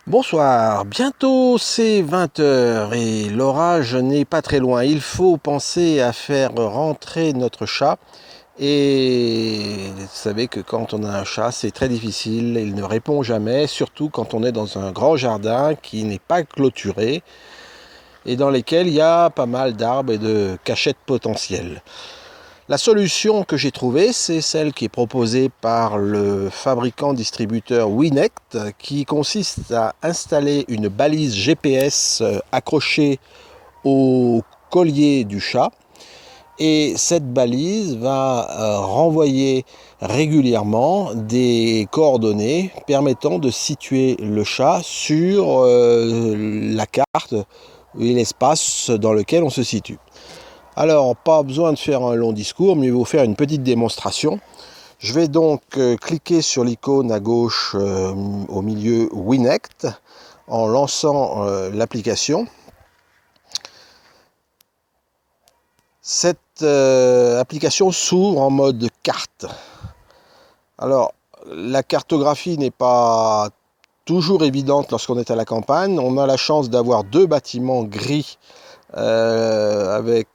Bonsoir, bientôt c'est 20 heures et l'orage n'est pas très loin. Il faut penser à faire rentrer notre chat. Et vous savez que quand on a un chat, c'est très difficile, il ne répond jamais, surtout quand on est dans un grand jardin qui n'est pas clôturé et dans lequel il y a pas mal d'arbres et de cachettes potentielles. La solution que j'ai trouvée, c'est celle qui est proposée par le fabricant distributeur Winect, qui consiste à installer une balise GPS accrochée au collier du chat. Et cette balise va renvoyer régulièrement des coordonnées permettant de situer le chat sur la carte et l'espace dans lequel on se situe. Alors, pas besoin de faire un long discours, mais il va vous faire une petite démonstration. Je vais donc cliquer sur l'icône à gauche au milieu Winect en lançant l'application. Cette application s'ouvre en mode carte. Alors, la cartographie n'est pas toujours évidente lorsqu'on est à la campagne. On a la chance d'avoir deux bâtiments gris avec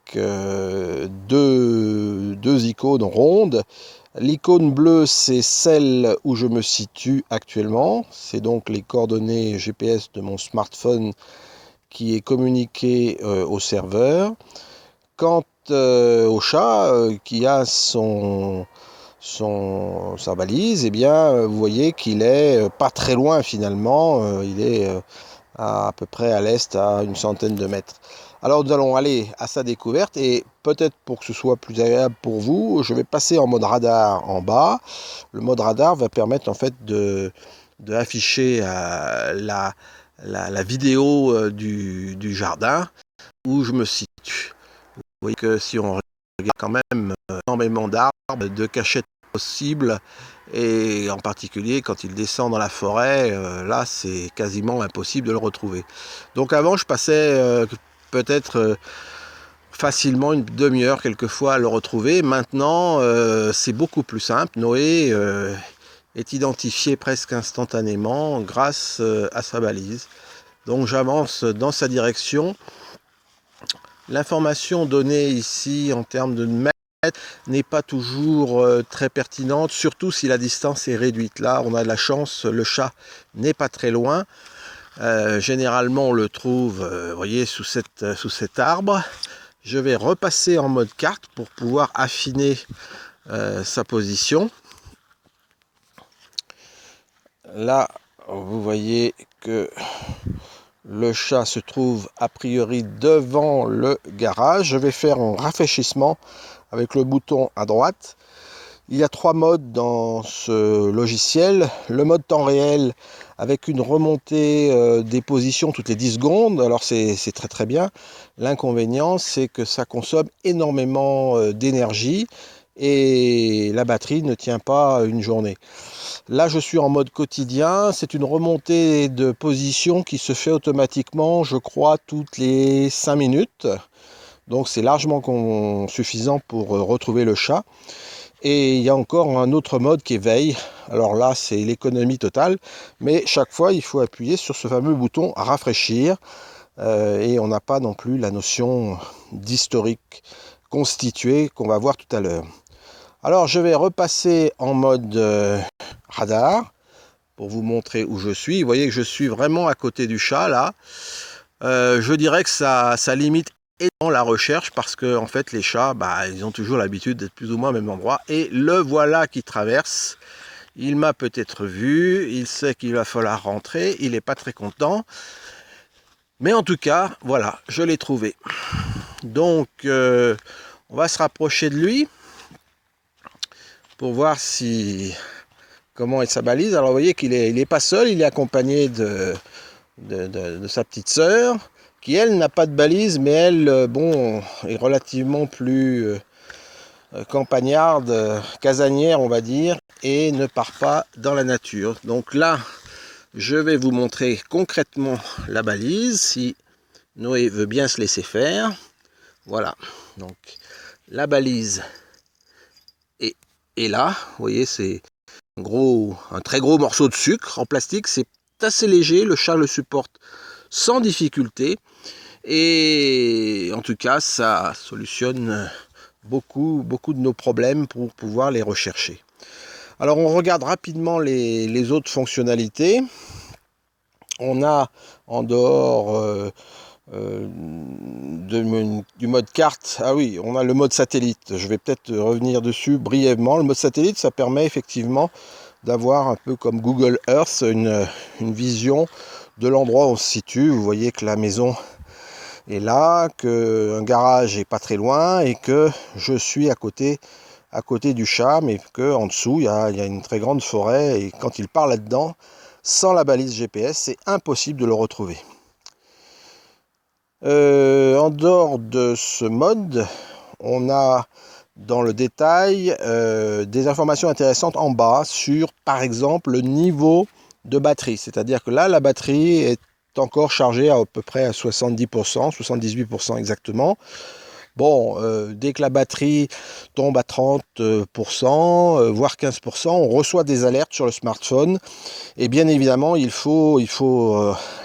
deux icônes rondes. L'icône bleue, c'est celle où je me situe actuellement. C'est donc les coordonnées GPS de mon smartphone qui est communiqué au serveur. Quant au chat qui a sa balise, eh bien, vous voyez qu'il est pas très loin finalement. Il est à peu près à l'est, à une centaine de mètres. Alors nous allons aller à sa découverte et peut-être pour que ce soit plus agréable pour vous, je vais passer en mode radar en bas. Le mode radar va permettre en fait de afficher la vidéo du jardin où je me situe. Vous voyez que si on regarde quand même énormément d'arbres, de cachettes possibles, et en particulier quand il descend dans la forêt, là c'est quasiment impossible de le retrouver. Donc avant je passais peut-être facilement une demi-heure quelquefois à le retrouver. Maintenant c'est beaucoup plus simple. Noé est identifié presque instantanément grâce à sa balise. Donc j'avance dans sa direction. L'information donnée ici en termes de mètres n'est pas toujours très pertinente, surtout si la distance est réduite. Là, on a de la chance, le chat n'est pas très loin. Généralement, on le trouve, vous voyez, sous cet arbre. Je vais repasser en mode carte pour pouvoir affiner sa position. Là, vous voyez que le chat se trouve a priori devant le garage. Je vais faire un rafraîchissement avec le bouton à droite. Il y a trois modes dans ce logiciel. Le mode temps réel avec une remontée des positions toutes les 10 secondes. Alors c'est très très bien. L'inconvénient c'est que ça consomme énormément d'énergie et la batterie ne tient pas une journée. Là je suis en mode quotidien. C'est une remontée de position qui se fait automatiquement, je crois, toutes les 5 minutes. Donc c'est largement suffisant pour retrouver le chat. Et il y a encore un autre mode qui est veille. Alors là, c'est l'économie totale. Mais chaque fois, il faut appuyer sur ce fameux bouton rafraîchir. Et on n'a pas non plus la notion d'historique constitué qu'on va voir tout à l'heure. Alors, je vais repasser en mode radar pour vous montrer où je suis. Vous voyez que je suis vraiment à côté du chat, là. Je dirais que ça limite énormément la recherche parce que en fait les chats ils ont toujours l'habitude d'être plus ou moins au même endroit et le voilà qui traverse. Il m'a peut-être vu, il sait qu'il va falloir rentrer, il n'est pas très content, mais en tout cas voilà, je l'ai trouvé. Donc on va se rapprocher de lui pour voir comment est sa balise. Alors vous voyez qu'il est pas seul, il est accompagné de sa petite sœur qui elle n'a pas de balise, mais elle est relativement plus campagnarde, casanière on va dire, et ne part pas dans la nature. Donc là je vais vous montrer concrètement la balise si Noé veut bien se laisser faire. Voilà, donc la balise est là, vous voyez, c'est un très gros morceau de sucre en plastique, c'est assez léger, le chat le supporte sans difficulté. Et en tout cas, ça solutionne beaucoup de nos problèmes pour pouvoir les rechercher. Alors on regarde rapidement les autres fonctionnalités. On a en dehors du mode carte, ah oui, on a le mode satellite. Je vais peut-être revenir dessus brièvement. Le mode satellite, ça permet effectivement d'avoir un peu comme Google Earth une vision de l'endroit où on se situe. Vous voyez que la maison est là, qu'un garage est pas très loin et que je suis à côté du chat, mais que en dessous il y a une très grande forêt et quand il part là-dedans, sans la balise GPS, c'est impossible de le retrouver. En dehors de ce mode, on a dans le détail des informations intéressantes en bas sur, par exemple, le niveau de batterie. C'est-à-dire que là, la batterie est encore chargée à peu près à 70%, 78% exactement. Bon, dès que la batterie tombe à 30%, voire 15%, on reçoit des alertes sur le smartphone. Et bien évidemment, il faut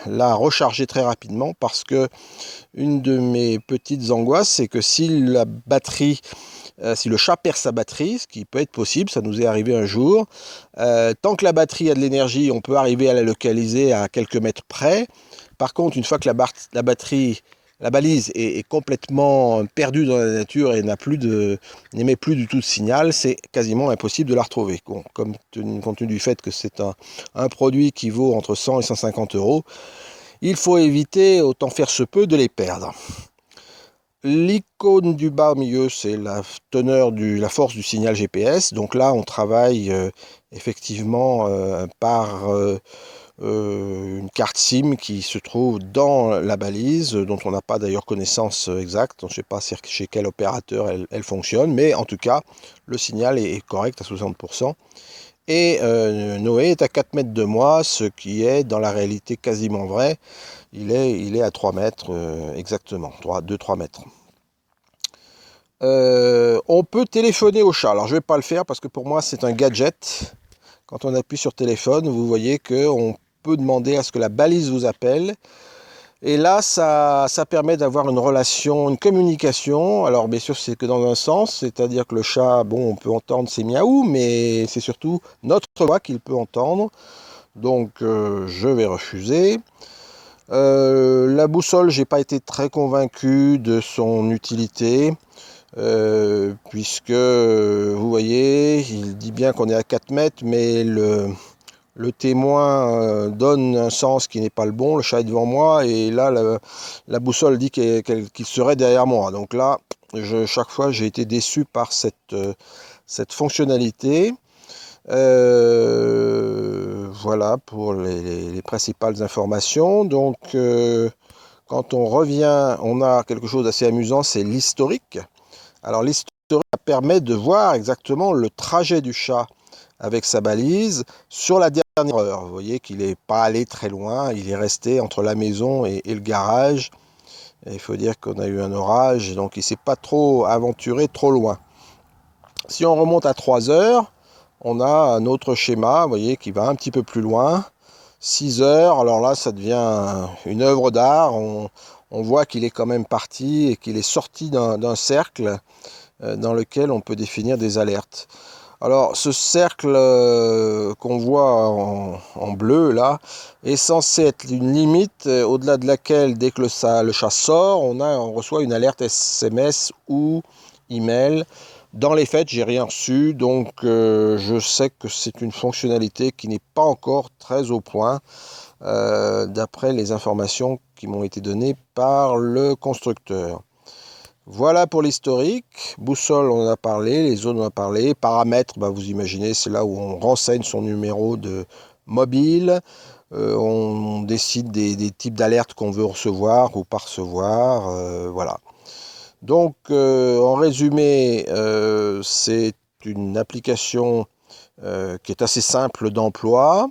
la recharger très rapidement parce que une de mes petites angoisses, c'est que si la batterie, si le chat perd sa batterie, ce qui peut être possible, ça nous est arrivé un jour, tant que la batterie a de l'énergie, on peut arriver à la localiser à quelques mètres près. Par contre, une fois que la batterie, la balise est complètement perdue dans la nature et n'émet plus du tout de signal, c'est quasiment impossible de la retrouver. Bon, compte tenu du fait que c'est un produit qui vaut entre 100 et 150 euros, il faut éviter, autant faire se peut, de les perdre. L'icône du bas au milieu, c'est la la force du signal GPS. Donc là, on travaille effectivement par une carte SIM qui se trouve dans la balise, dont on n'a pas d'ailleurs connaissance exacte. Je ne sais pas chez quel opérateur elle fonctionne, mais en tout cas, le signal est correct à 60%. Et Noé est à 4 mètres de moi, ce qui est dans la réalité quasiment vrai. Il est à 3 mètres exactement, 2-3 mètres. On peut téléphoner au chat. Alors je ne vais pas le faire parce que pour moi c'est un gadget. Quand on appuie sur téléphone, vous voyez qu'on peut demander à ce que la balise vous appelle. Et là, ça permet d'avoir une relation, une communication. Alors bien sûr, c'est que dans un sens, c'est-à-dire que le chat, bon, on peut entendre ses miaou, mais c'est surtout notre voix qu'il peut entendre. Donc je vais refuser. La boussole, j'ai pas été très convaincu de son utilité. Puisque vous voyez, il dit bien qu'on est à 4 mètres, mais le témoin donne un sens qui n'est pas le bon, le chat est devant moi, et là la boussole dit qu'il serait derrière moi. Donc là, chaque fois j'ai été déçu par cette fonctionnalité. Voilà pour les principales informations. Donc quand on revient, on a quelque chose d'assez amusant, c'est l'historique. Alors l'historique permet de voir exactement le trajet du chat avec sa balise sur la dernière heure. Vous voyez qu'il n'est pas allé très loin, il est resté entre la maison et le garage. Et il faut dire qu'on a eu un orage, donc il ne s'est pas trop aventuré trop loin. Si on remonte à 3 heures, on a un autre schéma, vous voyez, qui va un petit peu plus loin. 6 heures, alors là ça devient une œuvre d'art. On voit qu'il est quand même parti et qu'il est sorti d'un cercle dans lequel on peut définir des alertes. Alors ce cercle qu'on voit en bleu là est censé être une limite au-delà de laquelle dès que le chat sort, on reçoit une alerte SMS ou email. Dans les faits, j'ai rien reçu, donc je sais que c'est une fonctionnalité qui n'est pas encore très au point d'après les informations qui m'ont été données par le constructeur. Voilà pour l'historique. Boussole, on en a parlé. Les zones, on en a parlé. Paramètres, bah, vous imaginez, c'est là où on renseigne son numéro de mobile. On décide des types d'alertes qu'on veut recevoir ou pas recevoir. Voilà. Donc, en résumé, c'est une application qui est assez simple d'emploi,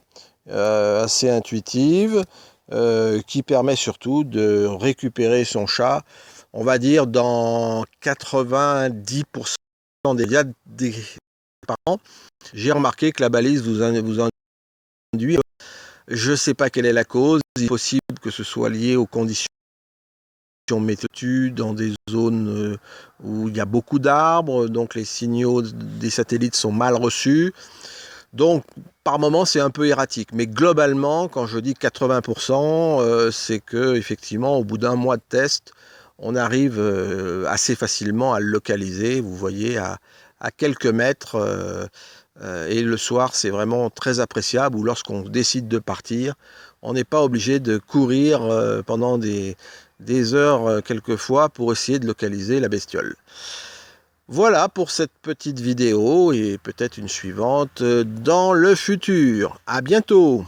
assez intuitive, qui permet surtout de récupérer son chat, on va dire, dans 90% des cas par an. J'ai remarqué que la balise vous induit Je ne sais pas quelle est la cause. Il est possible que ce soit lié aux conditions météo dans des zones où il y a beaucoup d'arbres, donc les signaux des satellites sont mal reçus. Donc, par moment, c'est un peu erratique. Mais globalement, quand je dis 80%, c'est que, effectivement, au bout d'un mois de test, on arrive assez facilement à le localiser. Vous voyez, à quelques mètres. Et le soir, c'est vraiment très appréciable. Ou lorsqu'on décide de partir, on n'est pas obligé de courir pendant des heures quelquefois pour essayer de localiser la bestiole. Voilà pour cette petite vidéo et peut-être une suivante dans le futur. À bientôt!